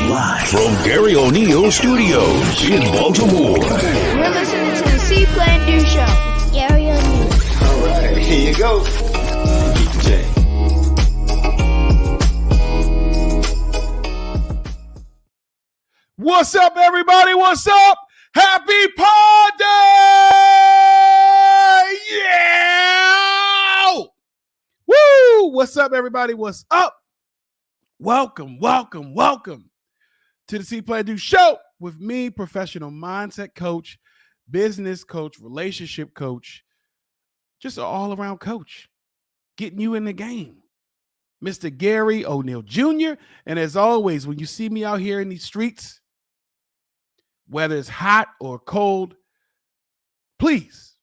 Live from Garry O'Neill Studios in Baltimore. You're listening to the See.Plan.Do show. Garry O'Neill. All right, here you go. Beat the J. What's up, everybody? What's up? Happy Pod Day! Yeah! Woo! What's up, everybody? What's up? Welcome to the See.Plan.Do show with me, professional mindset coach, business coach, relationship coach, just an all-around coach, getting you in the game. Mr. Garry O'Neill Jr. And as always, when you see me out here in these streets, whether it's hot or cold, please,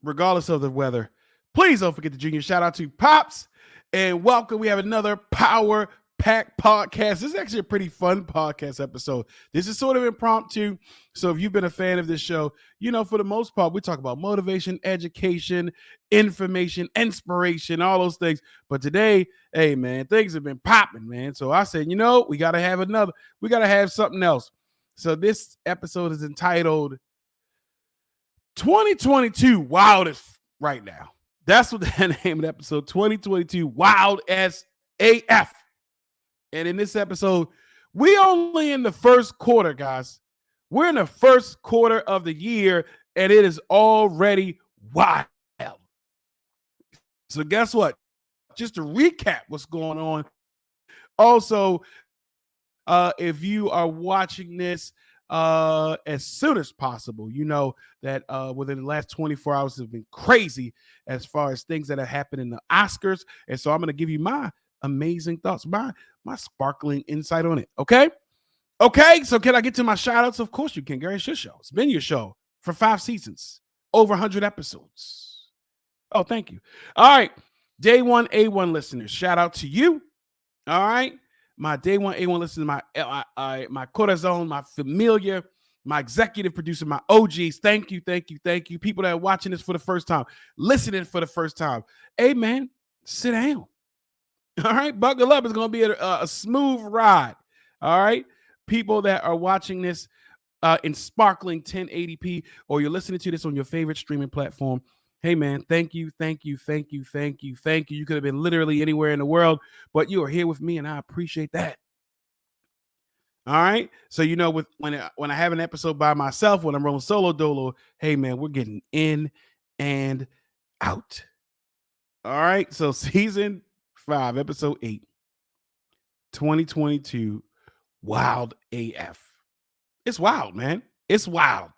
regardless of the weather, please don't forget the Junior. Shout out to Pops and welcome. We have another Power Pack podcast. This is actually a pretty fun podcast episode. This is sort of impromptu. So if you've been a fan of this show, you know, for the most part, we talk about motivation, education, information, inspiration, all those things. But today, hey, man, things have been popping, man. So I said, you know, we got to have something else. So this episode is entitled 2022 Wild as Right Now. That's what the name of the episode, 2022 Wild as AF. And in this episode, we only in the first quarter, guys. We're in the first quarter of the year, and it is already wild. So guess what? Just to recap what's going on. Also, if you are watching this as soon as possible, you know that within the last 24 hours have been crazy as far as things that have happened in the Oscars. And so I'm going to give you my amazing thoughts, my sparkling insight on it. Okay. So can I get to my shout outs? Of course you can. Garry, it's your show. It's been your show for 5 seasons, over 100 episodes. Oh, thank you. All right. Day one, A1 listeners, shout out to you. All right. My day one, A1 listeners, my corazon, my familiar, my executive producer, my OGs. Thank you. People that are watching this for the first time, listening for the first time. Hey, man, sit down. All right, buckle up. It's going to be a smooth ride. All right, people that are watching this in sparkling 1080p, or you're listening to this on your favorite streaming platform. Hey, man, thank you. You could have been literally anywhere in the world, but you are here with me, and I appreciate that. All right, so you know, when I have an episode by myself, when I'm rolling solo dolo, hey, man, we're getting in and out. All right, so season 5, episode 8, 2022, wild AF. It's wild, man. It's wild.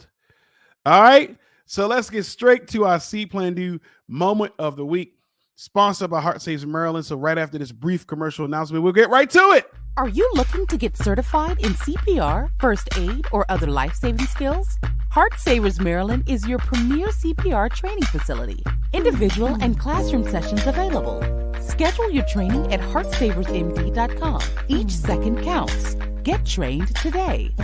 All right. So let's get straight to our See.Plan.Do moment of the week, sponsored by Heart Savers Maryland. So right after this brief commercial announcement, we'll get right to it. Are you looking to get certified in CPR, first aid, or other life-saving skills? Heart Savers Maryland is your premier CPR training facility. Individual and classroom sessions available. Schedule your training at heartsaversmd.com. Each second counts. Get trained today.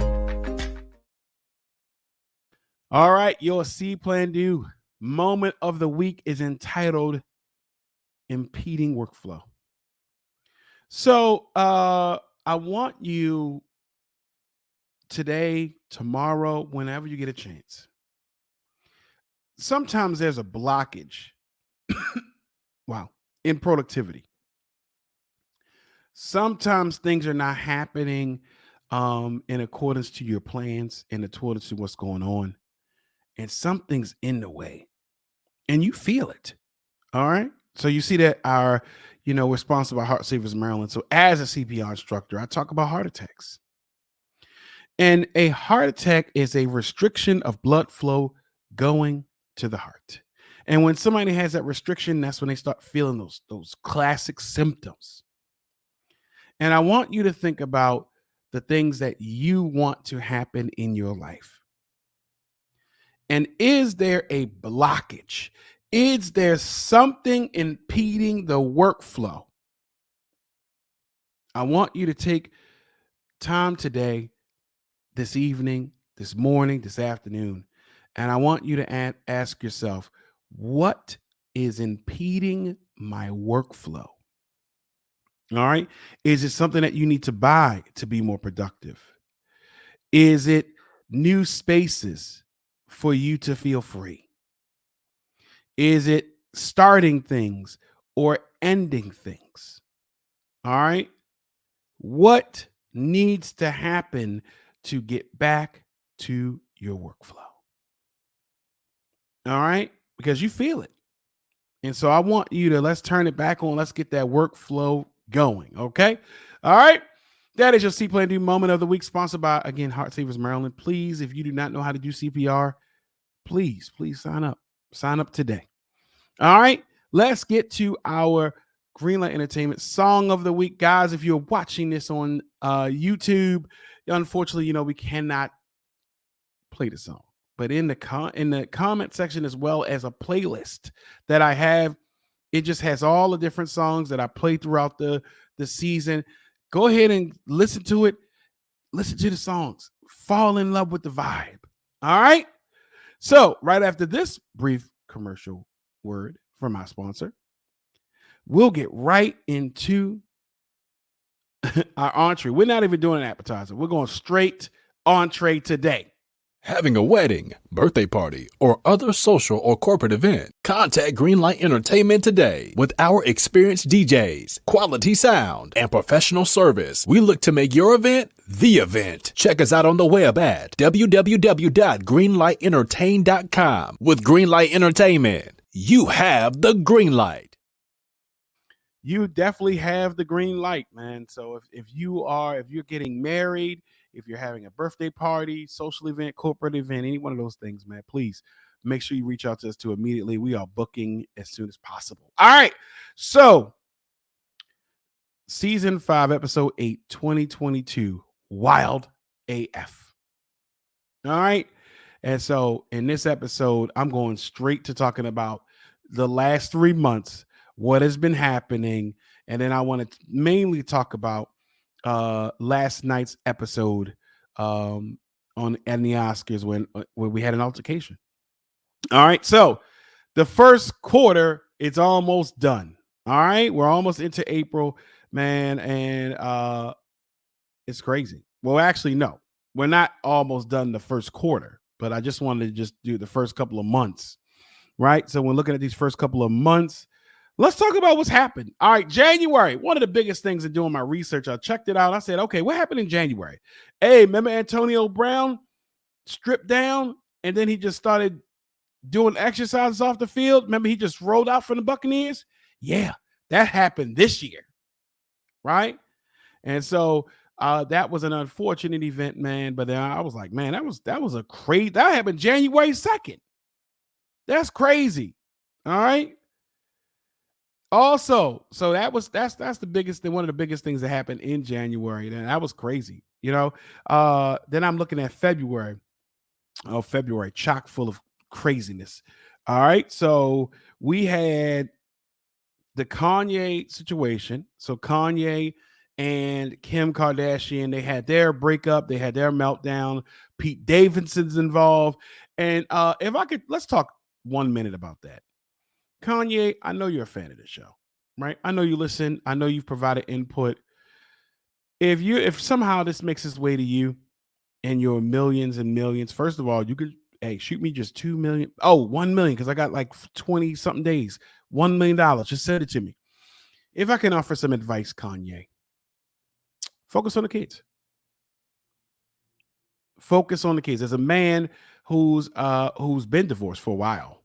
All right, your See.Plan.Do moment of the week is entitled Impeding Workflow. So I want you today, tomorrow, whenever you get a chance. Sometimes there's a blockage. In productivity. Sometimes things are not happening in accordance to your plans, in accordance to what's going on. And something's in the way. And you feel it. All right. So you see that we're sponsored by Heart Savers Maryland. So as a CPR instructor, I talk about heart attacks. And a heart attack is a restriction of blood flow going to the heart. And when somebody has that restriction, that's when they start feeling those classic symptoms. And I want you to think about the things that you want to happen in your life. And is there a blockage? Is there something impeding the workflow? I want you to take time today, this evening, this morning, this afternoon, and I want you to ask yourself, what is impeding my workflow? All right. Is it something that you need to buy to be more productive? Is it new spaces for you to feel free? Is it starting things or ending things? All right. What needs to happen to get back to your workflow? All right. Because you feel it. And so I want you to let's turn it back on. Let's get that workflow going. Okay. All right. That is your See.Plan.Do moment of the week, sponsored by, again, Heart Savers Maryland. Please, if you do not know how to do CPR, please sign up. Sign up today. All right. Let's get to our Greenlight Entertainment song of the week. Guys, if you're watching this on YouTube, unfortunately, we cannot play the song. But in the comment section, as well as a playlist that I have, it just has all the different songs that I play throughout the season. Go ahead and listen to it. Listen to the songs. Fall in love with the vibe. All right. So right after this brief commercial word from my sponsor, we'll get right into our entree. We're not even doing an appetizer. We're going straight entree today. Having a wedding, birthday party, or other social or corporate event, contact Greenlight Entertainment today. With our experienced DJs, quality sound, and professional service, we look to make your event the event. Check us out on the web at www.greenlightentertain.com. With Greenlight Entertainment, you have the green light. You definitely have the green light, man. So if you're getting married, if you're having a birthday party, social event, corporate event, any one of those things, man, please make sure you reach out to us too immediately. We are booking as soon as possible. All right. So season 5, episode 8, 2022, Wild AF. All right. And so in this episode, I'm going straight to talking about the last 3 months, what has been happening. And then I want to mainly talk about last night's episode on and the Oscars when we had an altercation. All right, so the first quarter it's almost done. All right, we're almost into April, man, and it's crazy. Well, actually, no, we're not almost done the first quarter, but I just wanted to just do the first couple of months, right? So when looking at these first couple of months, let's talk about what's happened. All right, January. One of the biggest things in doing my research, I checked it out. I said, okay, what happened in January? Hey, remember Antonio Brown stripped down and then he just started doing exercises off the field? Remember he just rolled out from the Buccaneers? Yeah, that happened this year, right? And so that was an unfortunate event, man. But then I was like, man, that was a crazy. That happened January 2nd. That's crazy. All right. Also, so that's the biggest thing, one of the biggest things that happened in January. And that was crazy, Then I'm looking at February. Oh, February, chock full of craziness. All right. So we had the Kanye situation. So Kanye and Kim Kardashian, they had their breakup, they had their meltdown. Pete Davidson's involved. And if I could, let's talk 1 minute about that. Kanye, I know you're a fan of the show, right? I know you listen. I know you've provided input. If somehow this makes its way to you and your millions and millions, first of all, you could, hey, shoot me just 2 million. Oh, 1 million, because I got like 20 something days. $1 million. Just send it to me. If I can offer some advice, Kanye, focus on the kids. Focus on the kids. As a man who's been divorced for a while,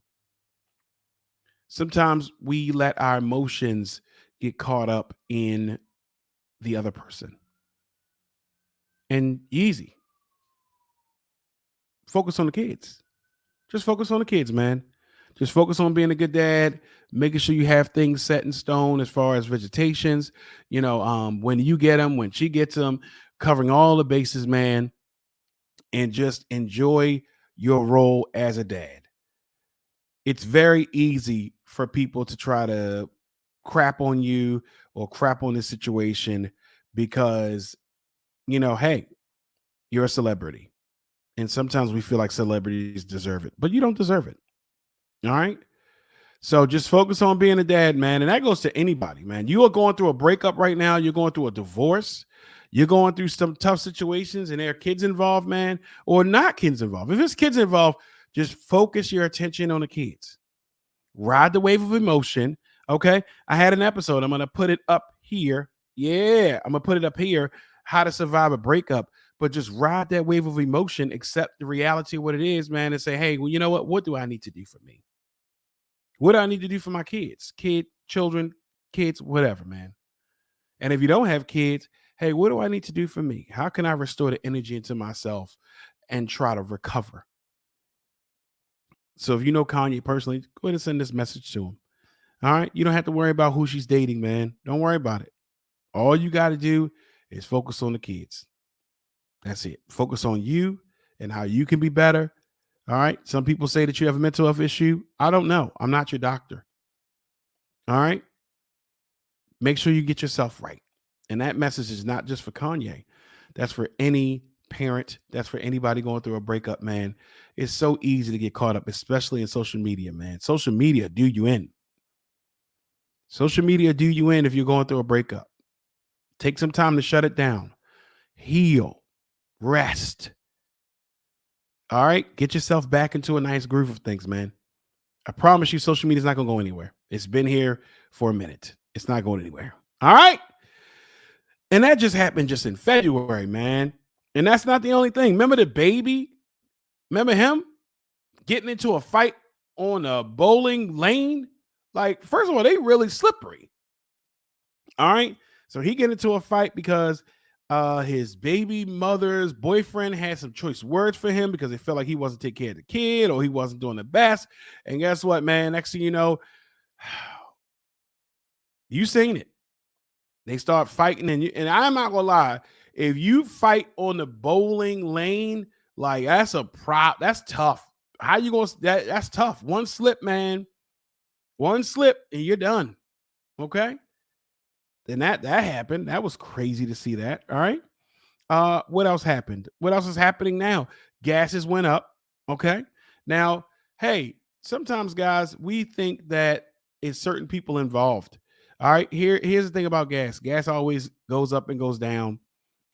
sometimes we let our emotions get caught up in the other person. And easy. Focus on the kids. Just focus on the kids, man. Just focus on being a good dad, making sure you have things set in stone as far as vegetations, when you get them, when she gets them, covering all the bases, man, and just enjoy your role as a dad. It's very easy for people to try to crap on you or crap on this situation because, hey, you're a celebrity. And sometimes we feel like celebrities deserve it, but you don't deserve it. All right. So just focus on being a dad, man. And that goes to anybody, man. You are going through a breakup right now. You're going through a divorce. You're going through some tough situations and there are kids involved, man, or not kids involved. If it's kids involved, just focus your attention on the kids. Ride the wave of emotion. Okay. I had an episode. I'm going to put it up here. Yeah. I'm going to put it up here. How to survive a breakup. But just ride that wave of emotion, accept the reality of what it is, man, and say, hey, well, you know what? What do I need to do for me? What do I need to do for my kids? Children, kids, whatever, man. And if you don't have kids, hey, what do I need to do for me? How can I restore the energy into myself and try to recover? So if you know Kanye personally, go ahead and send this message to him. All right. You don't have to worry about who she's dating, man. Don't worry about it. All you got to do is focus on the kids. That's it. Focus on you and how you can be better. All right. Some people say that you have a mental health issue. I don't know. I'm not your doctor. All right. Make sure you get yourself right. And that message is not just for Kanye. That's for any parent. That's for anybody going through a breakup, man. It's so easy to get caught up, especially in social media, man. Social media do you in. Social media do you in if you're going through a breakup. Take some time to shut it down. Heal. Rest. All right. Get yourself back into a nice groove of things, man. I promise you, social media is not going to go anywhere. It's been here for a minute. It's not going anywhere. All right. And that just happened just in February, man. And that's not the only thing. Remember the baby? Remember him getting into a fight on a bowling lane? Like, first of all, they really slippery. All right. So he get into a fight because his baby mother's boyfriend had some choice words for him because they felt like he wasn't taking care of the kid or he wasn't doing the best. And guess what, man? Next thing you know, you seen it. They start fighting, and I'm not gonna lie. If you fight on the bowling lane, like that's tough. How you gonna that's tough. One slip, man. One slip, and you're done. Okay. Then that happened. That was crazy to see that. All right. What else happened? What else is happening now? Gases went up. Okay. Now, hey, sometimes, guys, we think that it's certain people involved. All right. Here's the thing about gas. Gas always goes up and goes down.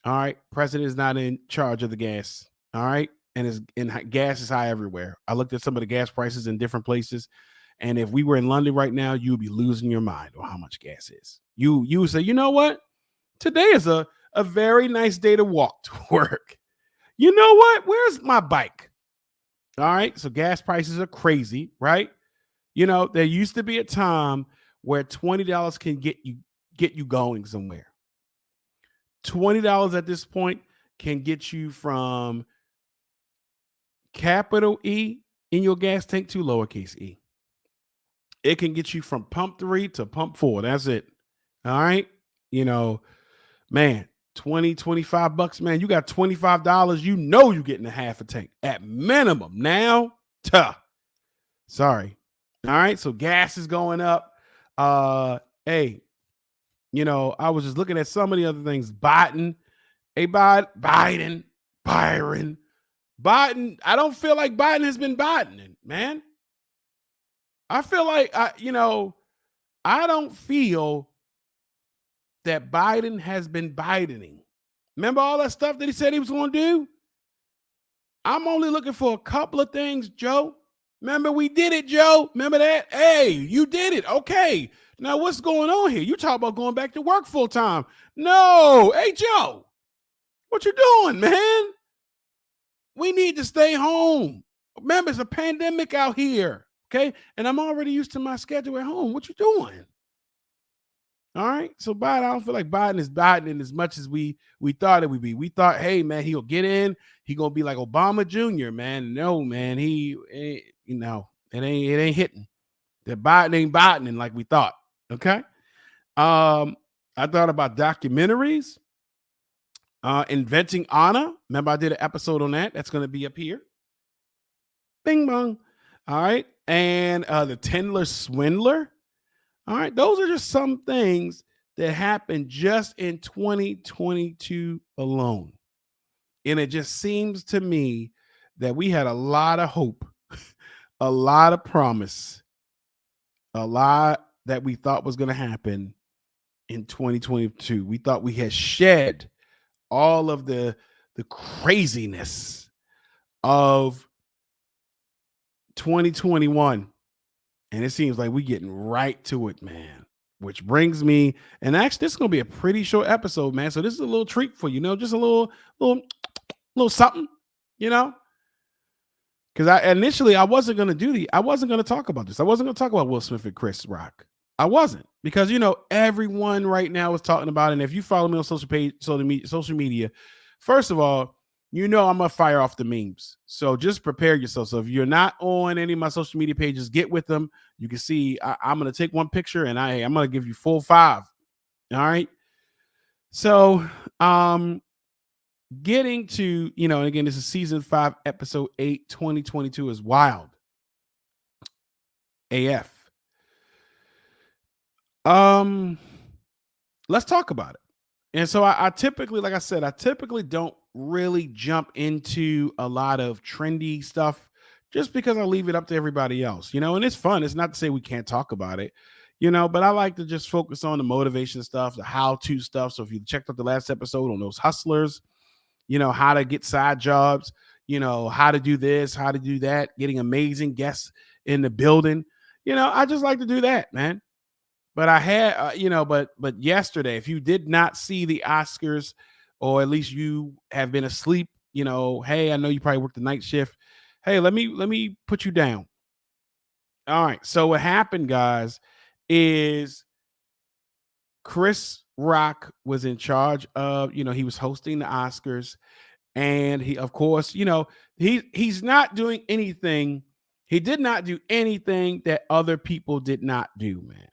All right. President is not in charge of the gas. All right. And gas is high everywhere. I looked at some of the gas prices in different places. And if we were in London right now, you would be losing your mind on how much gas is. You would say, you know what? Today is a very nice day to walk to work. You know what? Where's my bike? All right. So gas prices are crazy, right? You know, there used to be a time where $20 can get you going somewhere. $20 at this point can get you from capital E in your gas tank to lowercase e. It can get you from pump 3 to pump 4. That's it. All right. You know, man, 20, 25 bucks, man. You got $25. You know you're getting a half a tank at minimum. Now, sorry. All right. So gas is going up. Hey, you know, I was just looking at some of the other things. Biden. Hey, Biden. Byron. Biden. I don't feel like Biden has been Bidening, man. I feel like, I don't feel that Biden has been Bidening. Remember all that stuff that he said he was going to do? I'm only looking for a couple of things, Joe. Remember we did it, Joe? Remember that? Hey, you did it. Okay. Now what's going on here? You talk about going back to work full time. No. Hey, Joe, what you doing, man? We need to stay home. Remember, it's a pandemic out here. Okay. And I'm already used to my schedule at home. What you doing? All right. So Biden, I don't feel like Biden is Bidening as much as we thought it would be. We thought, hey, man, he'll get in. He going to be like Obama Jr., man. No, man. It ain't hitting. That Biden ain't Bidening like we thought. Okay. I thought about documentaries. Inventing Anna. Remember, I did an episode on that. That's going to be up here. Bing bong. All right. And the Tendler Swindler. All right. Those are just some things that happened just in 2022 alone. And it just seems to me that we had a lot of hope, a lot of promise, a lot that we thought was going to happen in 2022. We thought we had shed all of the craziness of 2021, and it seems like we're getting right to it, man. Which brings me, and actually, this is going to be a pretty short episode, man. So this is a little treat for you, just a little something, Because I wasn't going to talk about this. I wasn't going to talk about Will Smith and Chris Rock. I wasn't, because everyone right now is talking about it. And if you follow me on social media, first of all, I'm gonna fire off the memes. So just prepare yourself. So if you're not on any of my social media pages, get with them. You can see I'm gonna take one picture and I'm gonna give you full 5. All right. So getting to, and again, this is season 5, episode 8, 2022 is wild. AF. Let's talk about it. And so I typically, like I said, don't really jump into a lot of trendy stuff just because I leave it up to everybody else, and it's fun. It's not to say we can't talk about it, but I like to just focus on the motivation stuff, the how-to stuff. So if you checked out the last episode on those hustlers, how to get side jobs, how to do this, how to do that, getting amazing guests in the building. I just like to do that, man. But I had, but yesterday, if you did not see the Oscars, or at least you have been asleep, hey, I know you probably worked the night shift. Hey, let me put you down. All right. So what happened, guys, is Chris Rock was in charge of, he was hosting the Oscars, and he, of course, he's not doing anything. He did not do anything that other people did not do, man.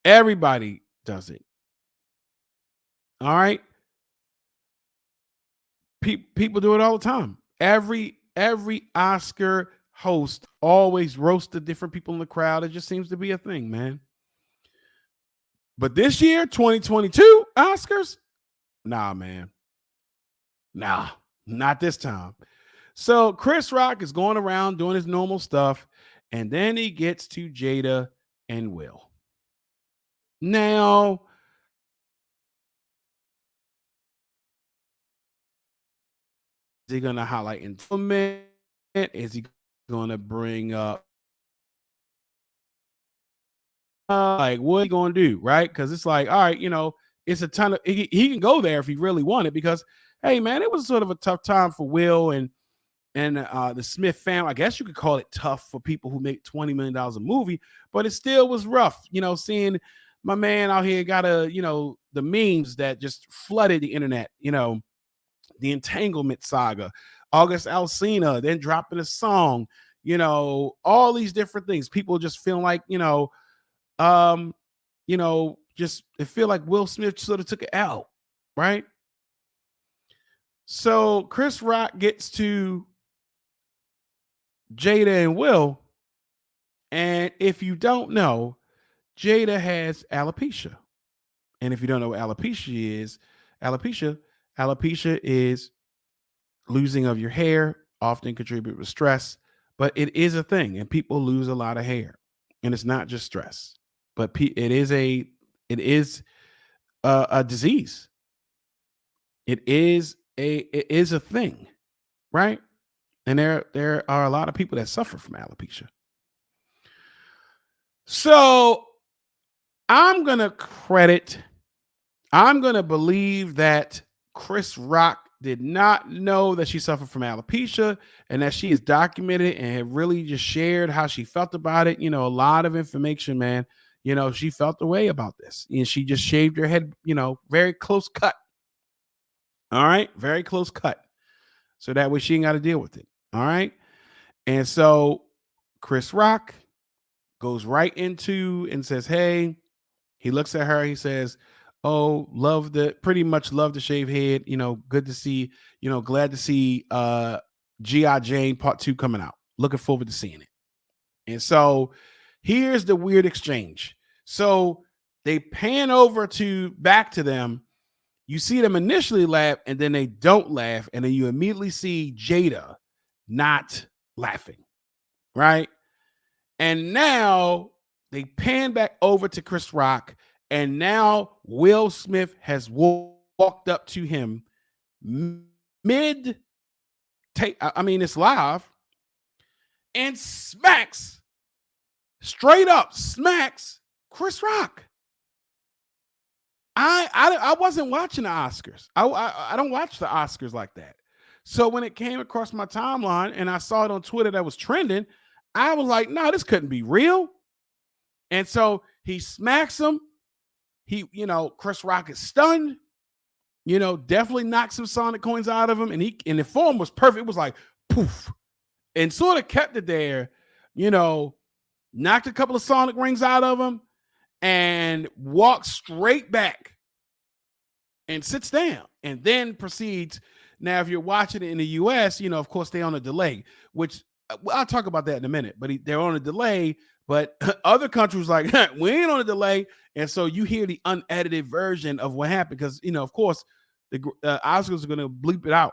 Everybody does it. All right. People do it all the time. Every Oscar host always roasted different people in the crowd. It just seems to be a thing, man. But this year, 2022 Oscars, nah, man. Nah, not this time. So Chris Rock is going around doing his normal stuff, and then he gets to Jada and Will. Now, is he going to highlight implement? Is he going to bring up like what are you going to do, right? Because it's like, all right, it's a ton of he can go there if he really wanted, because hey, man, it was sort of a tough time for Will and the Smith family. I guess you could call it tough for people who make $20 million a movie, but it still was rough, seeing my man out here got the memes that just flooded the internet, the entanglement saga, August Alsina, then dropping a song, all these different things. People just feeling like, just it feel like Will Smith sort of took it out, right? So Chris Rock gets to Jada and Will, and if you don't know, Jada has alopecia. And if you don't know what alopecia is losing of your hair, often contribute with stress, but it is a thing, and people lose a lot of hair, and it's not just stress, but it is a disease. It is a thing, right? And there are a lot of people that suffer from alopecia. So I'm going to believe that Chris Rock did not know that she suffered from alopecia, and that she has documented and had really just shared how she felt about it. A lot of information, man. She felt the way about this, and she just shaved her head, very close cut. All right. Very close cut. So that way she ain't got to deal with it. All right. And so Chris Rock goes right into and says, hey, he looks at her. He says, oh, pretty much love the shaved head. Good to see, glad to see G.I. Jane Part 2 coming out. Looking forward to seeing it. And so here's the weird exchange. So they pan over back to them. You see them initially laugh, and then they don't laugh. And then you immediately see Jada not laughing, right? And now they pan back over to Chris Rock, and now Will Smith has walked up to him mid take. I mean, it's live, and straight up smacks Chris Rock. I wasn't watching the Oscars. I don't watch the Oscars like that. So when it came across my timeline and I saw it on Twitter that was trending, I was like, no, this couldn't be real. And so he smacks him. Chris Rock is stunned. Definitely knocked some Sonic coins out of him. And the form was perfect. It was like poof. And sort of kept it there, knocked a couple of Sonic rings out of him and walks straight back and sits down and then proceeds. Now, if you're watching it in the US, of course, they're on a delay, which I'll talk about that in a minute, but they're on a delay. But other countries like, we ain't on a delay. And so you hear the unedited version of what happened because, of course, the Oscars are going to bleep it out.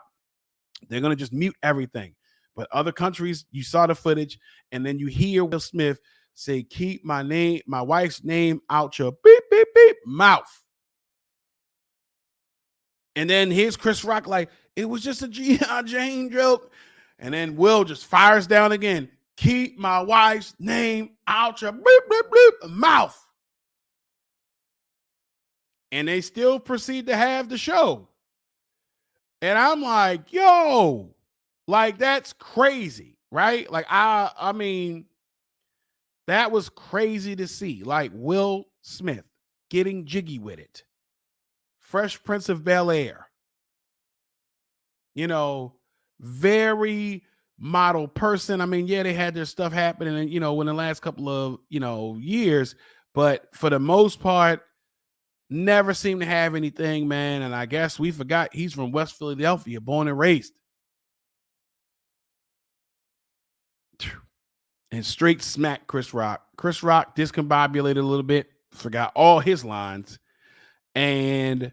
They're going to just mute everything. But other countries, you saw the footage, and then you hear Will Smith say, keep my wife's name out your beep, beep, beep mouth. And then here's Chris Rock like, it was just a G.I. Jane joke. And then Will just fires down again. Keep my wife's name out your beep, beep, beep mouth. And they still proceed to have the show. And I'm like, yo, like that's crazy, right? Like, I mean, that was crazy to see. Like Will Smith getting jiggy with it. Fresh Prince of Bel-Air. Very model person. I mean, yeah, they had their stuff happening, in the last couple of, years, but for the most part, never seemed to have anything, man. And I guess we forgot he's from West Philadelphia, born and raised. And straight smack Chris Rock. Chris Rock discombobulated a little bit, forgot all his lines. And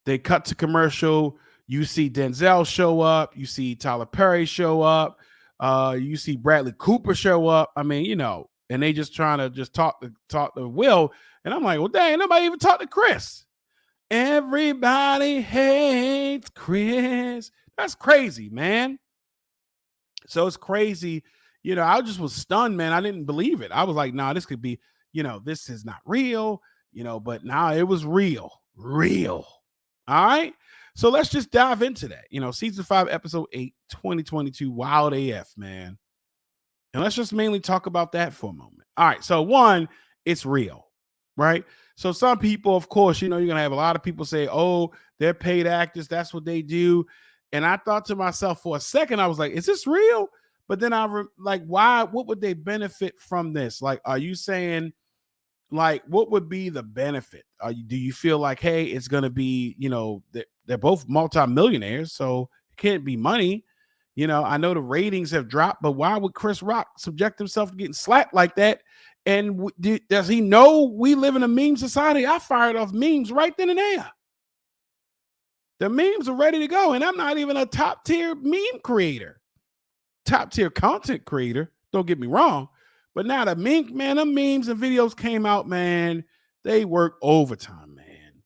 they cut to commercial. You see Denzel show up. You see Tyler Perry show up. You see Bradley Cooper show up. I mean, and they just trying to just talk to Will. And I'm like, well, dang, nobody even talked to Chris. Everybody hates Chris. That's crazy, man. So it's crazy. I just was stunned, man. I didn't believe it. I was like, nah, this could be, this is not real, but now it was real. All right. So let's just dive into that. Season 5, episode 8, 2022, Wild AF, man. And let's just mainly talk about that for a moment. All right. So one, it's real, right? So some people, of course, you're going to have a lot of people say, oh, they're paid actors. That's what they do. And I thought to myself for a second, I was like, is this real? But then why, what would they benefit from this? Like, are you saying, like, what would be the benefit? Do you feel like, hey, it's going to be, they're both multimillionaires, so it can't be money. I know the ratings have dropped, but why would Chris Rock subject himself to getting slapped like that? And does he know we live in a meme society? I fired off memes right then and there. The memes are ready to go, and I'm not even a top tier meme creator, top tier content creator. Don't get me wrong. But now the memes and videos came out, man. They work overtime, man.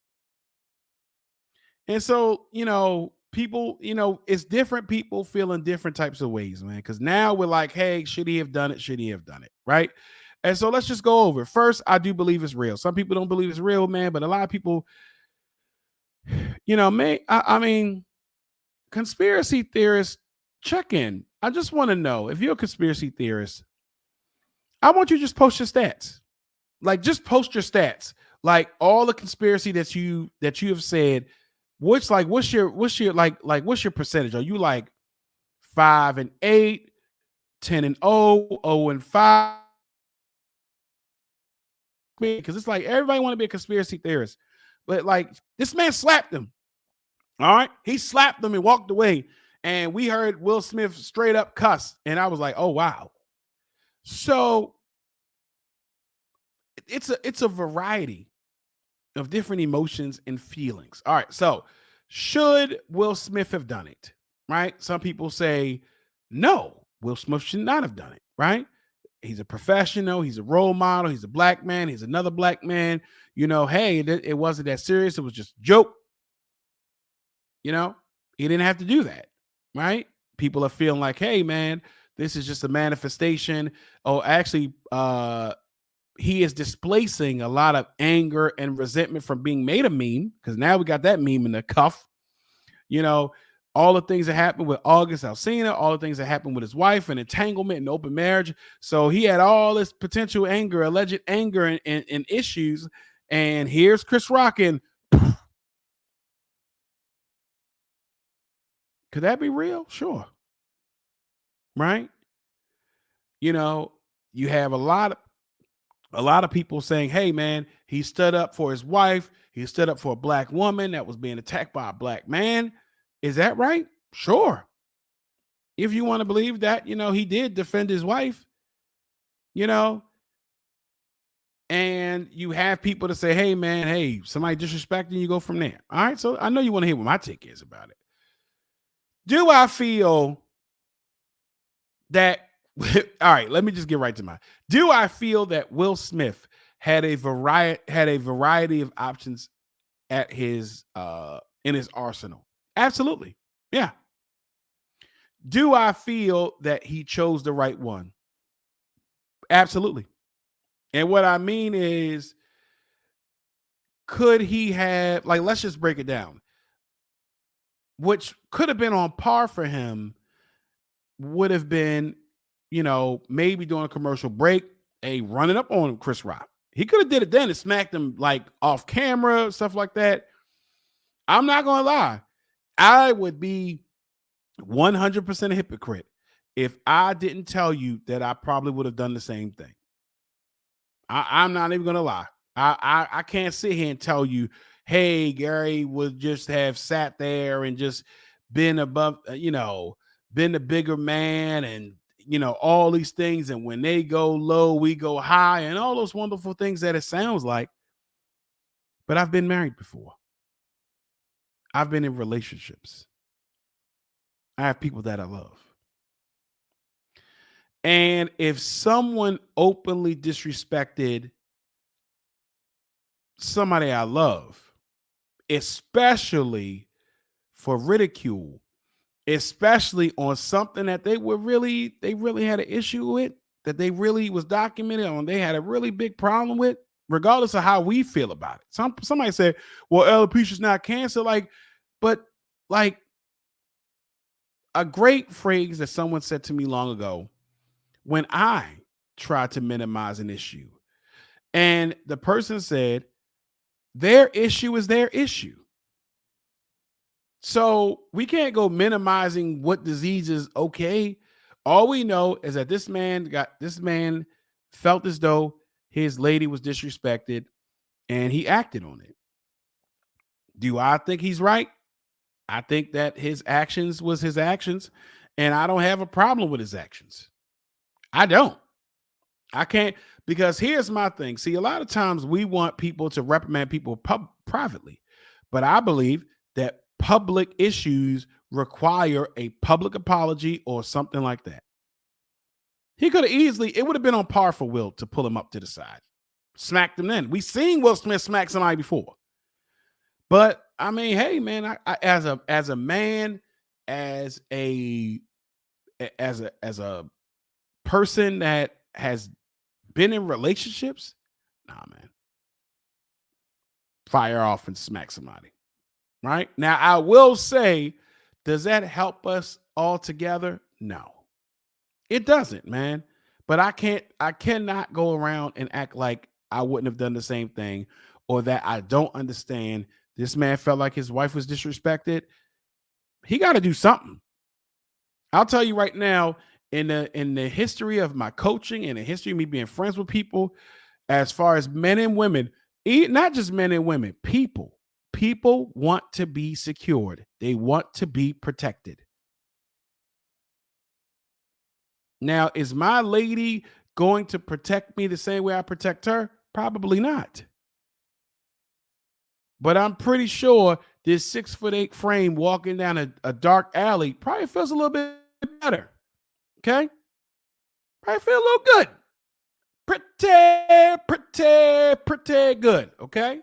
And so, people, it's different people feeling different types of ways, man. Because now we're like, hey, should he have done it? Should he have done it? Right? And so let's just go over it. First, I do believe it's real. Some people don't believe it's real, man. But a lot of people, I mean, conspiracy theorists, check in. I just want to know, if you're a conspiracy theorist, I want you to just post your stats. Like, just post your stats. Like, all the conspiracy that you have said, what's your percentage? Are you like 5-8, 10-0, 0-5? Because it's like everybody want to be a conspiracy theorist. But like, this man slapped him. All right. He slapped him and walked away. And we heard Will Smith straight up cuss. And I was like, oh, wow. So it's a variety of different emotions and feelings. All right. So should Will Smith have done it? Right. Some people say, no, Will Smith should not have done it. Right. He's a professional. He's a role model. He's a black man. He's another black man. Hey, it wasn't that serious. It was just a joke. He didn't have to do that, right? People are feeling like, hey, man, this is just a manifestation. Oh, actually, he is displacing a lot of anger and resentment from being made a meme, because now we got that meme in the cuff. All the things that happened with August Alsina, all the things that happened with his wife and entanglement and open marriage. So he had all this potential anger, alleged anger and issues. And here's Chris Rock, and could that be real? Sure. Right? You have a lot of people saying, hey, man, he stood up for his wife. He stood up for a black woman that was being attacked by a black man. Is that right? Sure. If you want to believe that, he did defend his wife, and you have people to say, hey, man, hey, somebody disrespecting you, go from there. All right. So I know you want to hear what my take is about it. Do I feel that, all right, let me just get right to mine. Do I feel that Will Smith had a variety of options at his in his arsenal? Absolutely. Yeah. Do I feel that he chose the right one? Absolutely. And what I mean is, could he have, let's just break it down. Which could have been on par for him would have been, maybe during a commercial break, running up on Chris Rock. He could have did it then and smacked him off camera, stuff like that. I'm not going to lie. I would be 100% a hypocrite if I didn't tell you that I probably would have done the same thing. I'm not even going to lie. I can't sit here and tell you, hey, Garry would just have sat there and just been above, been the bigger man and, all these things. And when they go low, we go high and all those wonderful things that it sounds like. But I've been married before. I've been in relationships. I have people that I love. And if someone openly disrespected somebody I love, especially for ridicule, especially on something that they really had an issue with, that they really was documented on, they had a really big problem with, regardless of how we feel about it. Somebody said, well, alopecia's not cancer. But a great phrase that someone said to me long ago, when I tried to minimize an issue, and the person said, their issue is their issue. So we can't go minimizing what disease is okay. All we know is that this man felt as though his lady was disrespected and he acted on it. Do I think he's right? I think that his actions was his actions, and I don't have a problem with his actions. I don't. I can't, because here's my thing. See, a lot of times we want people to reprimand people privately, but I believe that public issues require a public apology or something like that. He could have it would have been on par for Will to pull him up to the side, smacked him then. We've seen Will Smith smack somebody before. But I mean, hey, man, I as a man, as a person that has been in relationships, nah, man, fire off and smack somebody. Right now, I will say, does that help us all together? No, it doesn't, man. But I cannot go around and act like I wouldn't have done the same thing, or that I don't understand. This man felt like his wife was disrespected. He got to do something. I'll tell you right now, in the history of my coaching and the history of me being friends with people, as far as men and women, not just men and women, people want to be secured. They want to be protected. Now, is my lady going to protect me the same way I protect her? Probably not. But I'm pretty sure this 6'8" frame walking down a dark alley probably feels a little bit better. Okay? Probably feel a little good. pretty good. Okay.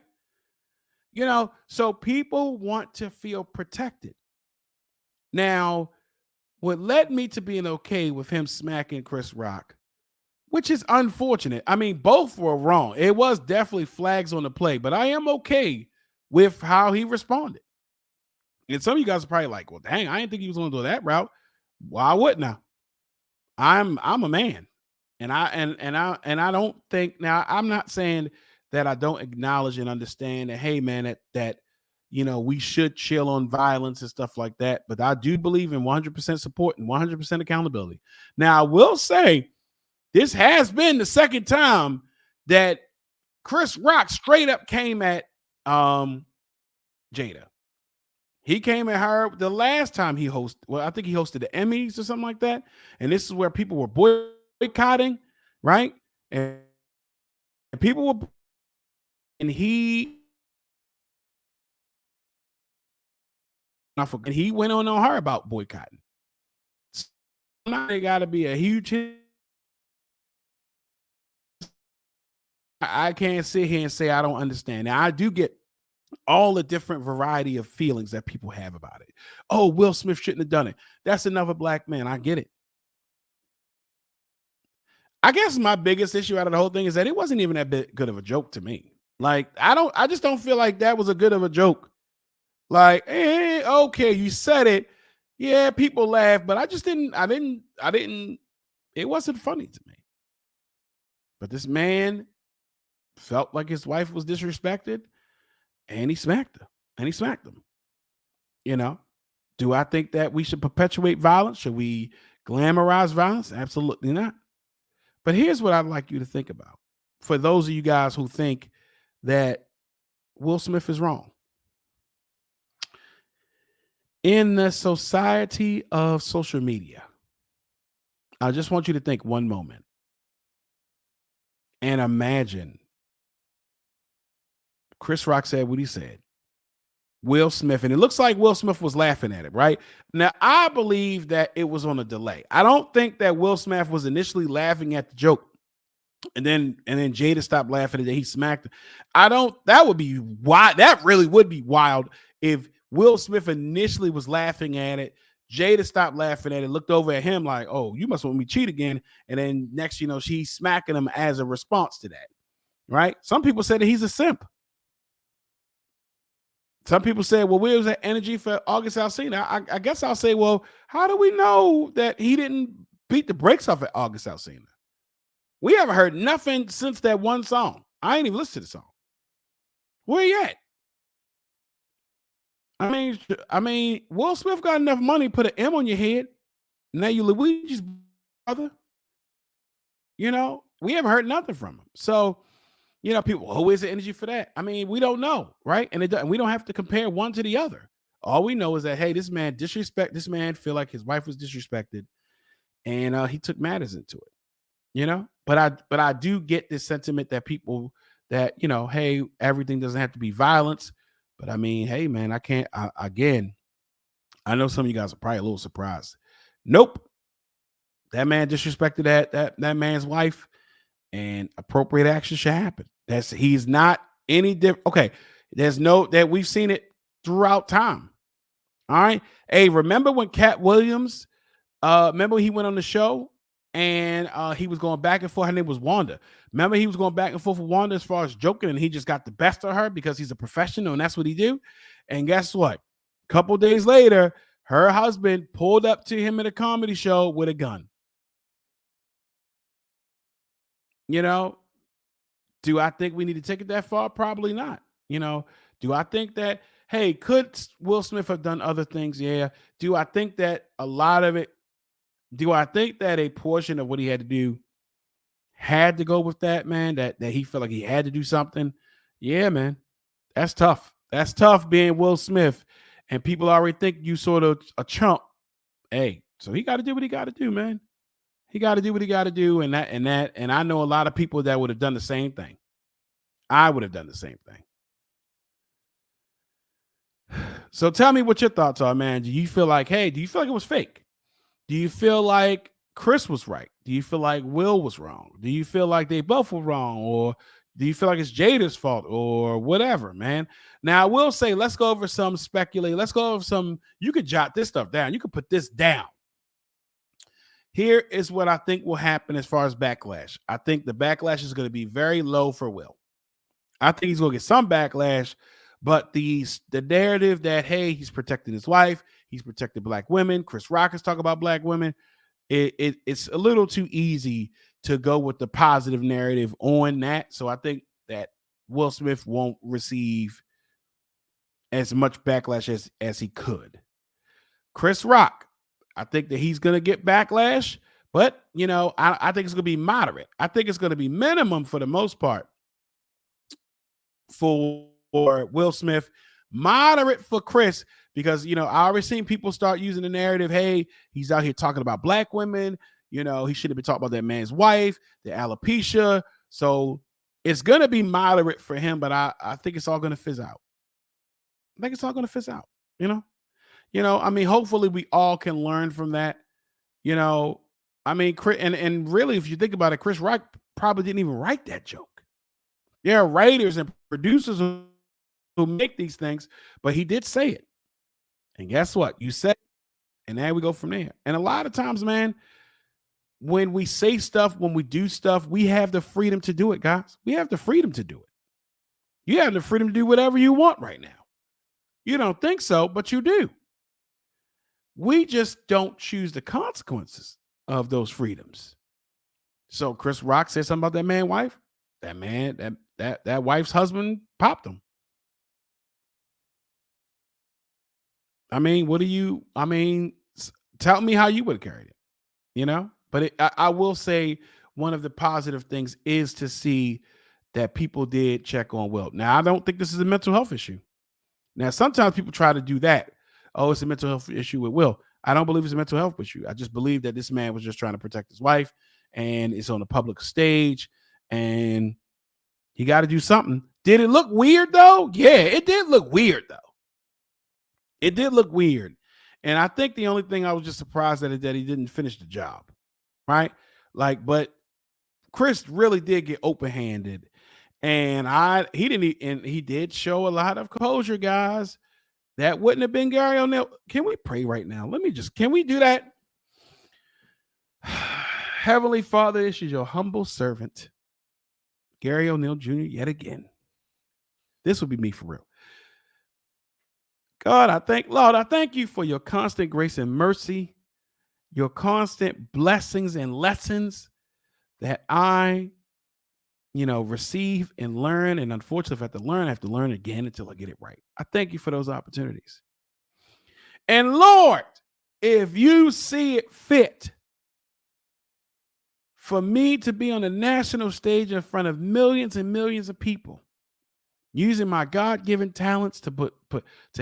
So people want to feel protected. Now, what led me to being okay with him smacking Chris Rock, which is unfortunate. I mean, both were wrong. It was definitely flags on the play, but I am okay with how he responded. And some of you guys are probably like, well, dang, I didn't think he was going to go that route. Why wouldn't I? I'm a man. And I don't think, now I'm not saying that I don't acknowledge and understand that, hey man, that we should chill on violence and stuff like that. But I do believe in 100% support and 100% accountability. Now, I will say this has been the second time that Chris Rock straight up came at Jada. He came at her the last time he hosted. Well, I think he hosted the Emmys or something like that. And this is where people were boycotting, right? And people were, and he went on her about boycotting. So now they got to be a huge hit. I can't sit here and say I don't understand. Now, I do get all the different variety of feelings that people have about it. Oh, Will Smith shouldn't have done it. That's another black man. I get it. I guess my biggest issue out of the whole thing is that it wasn't even that good of a joke to me. Like, I just don't feel like that was a good of a joke. Like, okay, you said it. Yeah, people laugh, but I didn't, it wasn't funny to me. But this man felt like his wife was disrespected. And he smacked her. And he smacked him. Do I think that we should perpetuate violence? Should we glamorize violence? Absolutely not. But here's what I'd like you to think about. For those of you guys who think that Will Smith is wrong. In the society of social media, I just want you to think one moment and imagine Chris Rock said what he said. Will Smith, and it looks like Will Smith was laughing at it, right? Now, I believe that it was on a delay. I don't think that Will Smith was initially laughing at the joke, and then Jada stopped laughing at it. He smacked it. That would be wild. That really would be wild if Will Smith initially was laughing at it. Jada stopped laughing at it, looked over at him like, oh, you must want me to cheat again. And then next, she's smacking him as a response to that, right? Some people said that he's a simp. Some people say, well, where was that energy for August Alsina? I guess I'll say, well, how do we know that he didn't beat the brakes off at August Alsina? We haven't heard nothing since that one song. I ain't even listened to the song. Where you at? I mean, Will Smith got enough money to put an M on your head. Now you Luigi's brother. We haven't heard nothing from him. So, people, who is the energy for that? I mean, we don't know, right? And we don't have to compare one to the other. All we know is that, hey, this man feel like his wife was disrespected, and he took matters into it, But I do get this sentiment that people that, hey, everything doesn't have to be violence. But I mean, hey, man, I know some of you guys are probably a little surprised. Nope. That man disrespected that man's wife, and appropriate action should happen. He's not any different. Okay. That we've seen it throughout time. All right. Hey, remember when Cat Williams, remember he went on the show and he was going back and forth. Her name was Wanda. Remember he was going back and forth with Wanda as far as joking, and he just got the best of her because he's a professional and that's what he do. And guess what? A couple days later, her husband pulled up to him at a comedy show with a gun. Do I think we need to take it that far? Probably not. Do I think that, hey, could Will Smith have done other things? Yeah. Do I think that a lot of it, do I think that a portion of what he had to do had to go with that, man, that he felt like he had to do something? Yeah, man. That's tough. That's tough being Will Smith. And people already think you sort of a chump. Hey, so he got to do what he got to do, man. He got to do what he got to do. And I know a lot of people that would have done the same thing. I would have done the same thing. So tell me what your thoughts are, man. Do you feel like it was fake? Do you feel like Chris was right? Do you feel like Will was wrong? Do you feel like they both were wrong? Or do you feel like it's Jada's fault or whatever, man? Now, I will say, let's go over some speculate. Let's go over some. You could jot this stuff down. You could put this down. Here is what I think will happen as far as backlash. I think the backlash is going to be very low for Will. I think he's going to get some backlash, but the narrative that, hey, he's protecting his wife, he's protecting black women. Chris Rock is talking about black women. It's a little too easy to go with the positive narrative on that. So I think that Will Smith won't receive as much backlash as he could. Chris Rock, I think that he's going to get backlash, but, I think it's going to be moderate. I think it's going to be minimum for the most part for Will Smith, moderate for Chris, because, I already seen people start using the narrative, hey, he's out here talking about black women. He should have been talking about that man's wife, the alopecia. So it's going to be moderate for him, but I think it's all going to fizz out. I think it's all going to fizz out, hopefully we all can learn from that. And really, if you think about it, Chris Rock probably didn't even write that joke. There are writers and producers who make these things, but he did say it. And guess what? You said it, and there we go from there. And a lot of times, man, when we say stuff, when we do stuff, we have the freedom to do it, guys. We have the freedom to do it. You have the freedom to do whatever you want right now. You don't think so, but you do. We just don't choose the consequences of those freedoms. So Chris Rock said something about that man's wife. That wife's husband popped him. Tell me how you would have carried it, But I will say one of the positive things is to see that people did check on Will. Now, I don't think this is a mental health issue. Now, sometimes people try to do that. Oh, it's a mental health issue with Will. I don't believe it's a mental health issue. I just believe that this man was just trying to protect his wife, and it's on a public stage, and he got to do something. Did it look weird, though? Yeah, it did look weird, though. It did look weird. And I think the only thing I was just surprised at is that he didn't finish the job, right? But Chris really did get open-handed, and he did show a lot of composure, guys. That wouldn't have been Garry O'Neal. Can we pray right now? Can we do that? Heavenly Father, this is your humble servant, Garry O'Neal Jr. yet again. This would be me for real. God, I thank you for your constant grace and mercy, your constant blessings and lessons that I, receive and learn. And unfortunately, if I have to learn again until I get it right. I thank you for those opportunities. And Lord, if you see it fit for me to be on the national stage in front of millions and millions of people, using my God-given talents to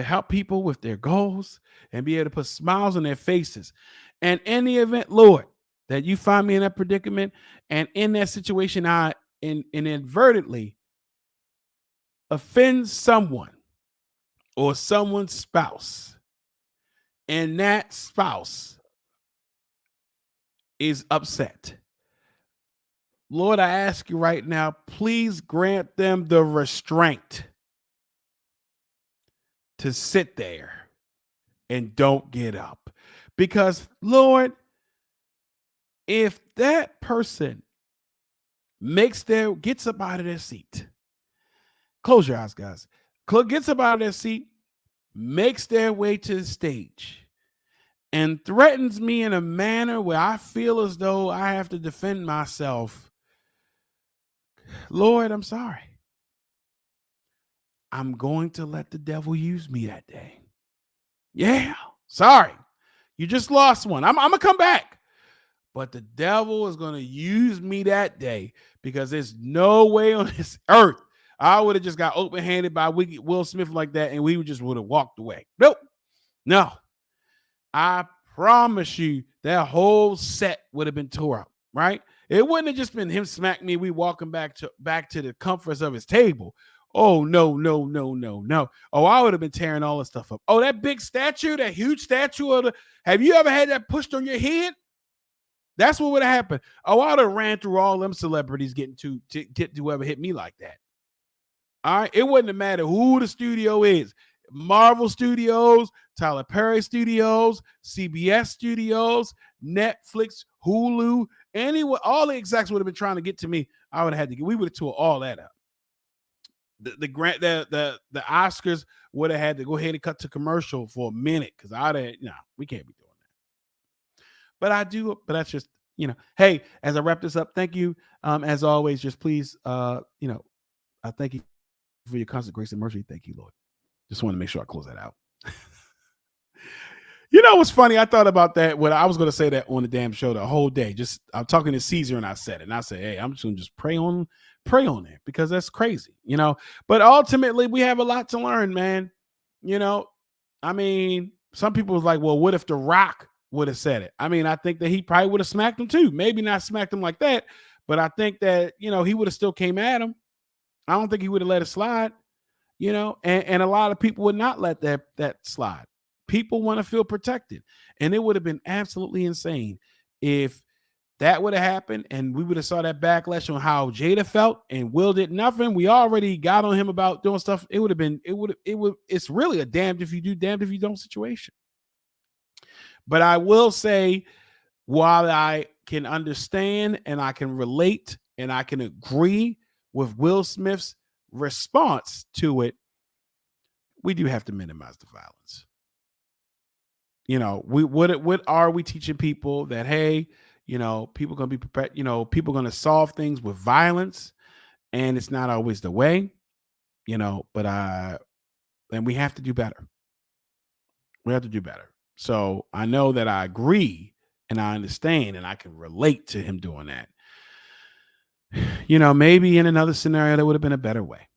help people with their goals and be able to put smiles on their faces. And in the event, Lord, that you find me in that predicament, and in that situation, I inadvertently offend someone or someone's spouse, and that spouse is upset. Lord, I ask you right now, please grant them the restraint to sit there and don't get up. Because, Lord, if that person gets up out of their seat, close your eyes, guys, gets up out of their seat, makes their way to the stage, and threatens me in a manner where I feel as though I have to defend myself, Lord, I'm sorry. I'm going to let the devil use me that day. Yeah, sorry. You just lost one. I'm going to come back. But the devil is going to use me that day, because there's no way on this earth I would have just got open-handed by Will Smith like that, and we would have walked away. Nope. No. I promise you that whole set would have been tore up, right? It wouldn't have just been him smacking me, we walking back to the comforts of his table. Oh, no. Oh, I would have been tearing all this stuff up. Oh, that big statue, that huge statue have you ever had that pushed on your head? That's what would have happened. Oh, I would have ran through all them celebrities getting to get to whoever hit me like that. All right. It wouldn't have mattered who the studio is. Marvel Studios, Tyler Perry Studios, CBS Studios, Netflix, Hulu, anyone, all the execs would have been trying to get to me. I would have had to get, we would have tore all that up. The Oscars would have had to go ahead and cut to commercial for a minute because we can't be doing that. But I do, but that's just, hey, as I wrap this up, thank you. As always, just please, I thank you for your constant grace and mercy. Thank you, Lord. Just want to make sure I close that out. What's funny? I thought about that when I was going to say that on the damn show the whole day. Just I'm talking to Caesar and I said it. And I said, hey, I'm just going to just pray on it because that's crazy, But ultimately, we have a lot to learn, man. I mean, some people was like, well, what if The Rock would have said it? I mean, I think that he probably would have smacked him too. Maybe not smacked him like that, but I think that, he would have still came at him. I don't think he would have let it slide. And a lot of people would not let that slide. People want to feel protected. And it would have been absolutely insane if that would have happened and we would have saw that backlash on how Jada felt and Will did nothing. We already got on him about doing stuff. It's really a damned if you do, damned if you don't situation. But I will say, while I can understand and I can relate and I can agree with Will Smith's response to it, we do have to minimize the violence. What are we teaching people that, hey, people gonna be prepared, people gonna solve things with violence, and it's not always the way, but and we have to do better. We have to do better. So I know that I agree and I understand and I can relate to him doing that. Maybe in another scenario, there would have been a better way.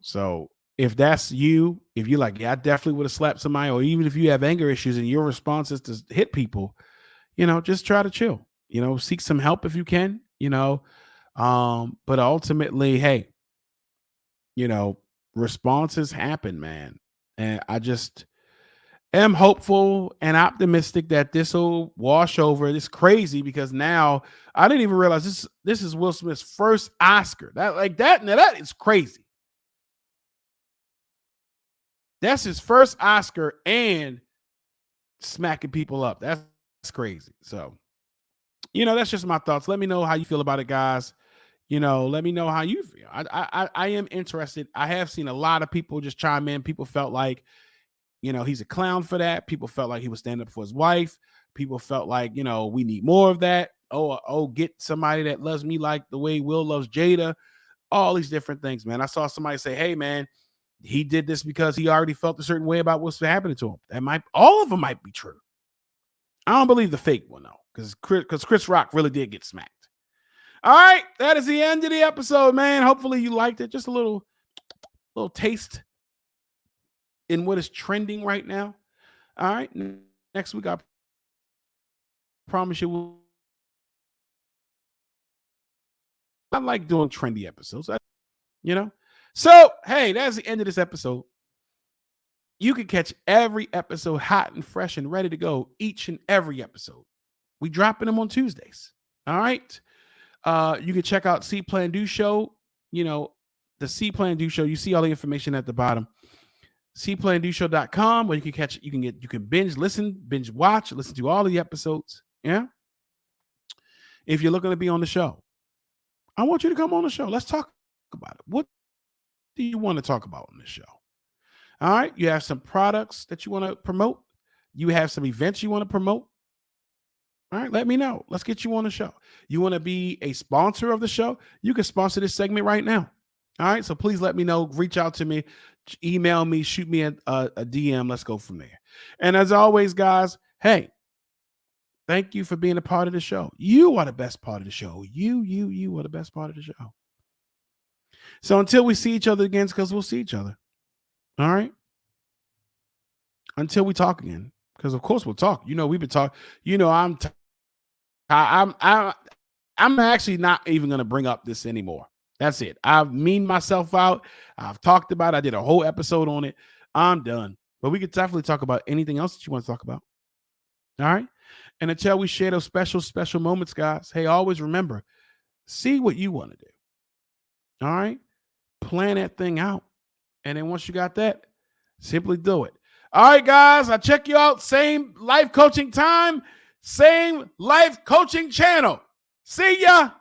So if that's you, if you're like, yeah, I definitely would have slapped somebody, or even if you have anger issues and your response is to hit people, just try to chill, seek some help if you can, but ultimately, hey, responses happen, man. And I just am hopeful and optimistic that this will wash over. It's crazy because now I didn't even realize this is Will Smith's first Oscar. Now that is crazy. That's his first Oscar and smacking people up. That's crazy. So, that's just my thoughts. Let me know how you feel about it, guys. Let me know how you feel. I am interested. I have seen a lot of people just chime in. People felt like, he's a clown for that. People felt like he was standing up for his wife. People felt like, we need more of that. Oh, get somebody that loves me like the way Will loves Jada. All these different things, man. I saw somebody say, hey, man, he did this because he already felt a certain way about what's happening to him. All of them might be true. I don't believe the fake one, though, because Chris Rock really did get smacked. All right, that is the end of the episode, man. Hopefully you liked it. Just a little taste in what is trending right now. All right, next week I promise you I like doing trendy episodes, So, hey, that's the end of this episode. You can catch every episode hot and fresh and ready to go each and every episode. We dropping them on Tuesdays. All right. You can check out See.Plan.Do show. The See.Plan.Do show. You see all the information at the bottom. See.Plan.Do show.com, where you can binge watch, listen to all of the episodes. Yeah. If you're looking to be on the show, I want you to come on the show. Let's talk about it. What do you want to talk about on this show? All right. You have some products that you want to promote. You have some events you want to promote. All right. Let me know. Let's get you on the show. You want to be a sponsor of the show? You can sponsor this segment right now. All right. So please let me know. Reach out to me. Email me. Shoot me a DM. Let's go from there. And as always, guys, hey, thank you for being a part of the show. You are the best part of the show. You are the best part of the show. So until we see each other again, because we'll see each other. All right. Until we talk again, because of course we'll talk. We've been talking. I'm actually not even going to bring up this anymore. That's it. I've meaned myself out. I've talked about it. I did a whole episode on it. I'm done. But we could definitely talk about anything else that you want to talk about. All right. And until we share those special moments, guys, hey, always remember, see what you want to do. All right? Plan that thing out. And then once you got that, simply do it. All right, guys, I'll check you out. Same life coaching time, same life coaching channel. See ya.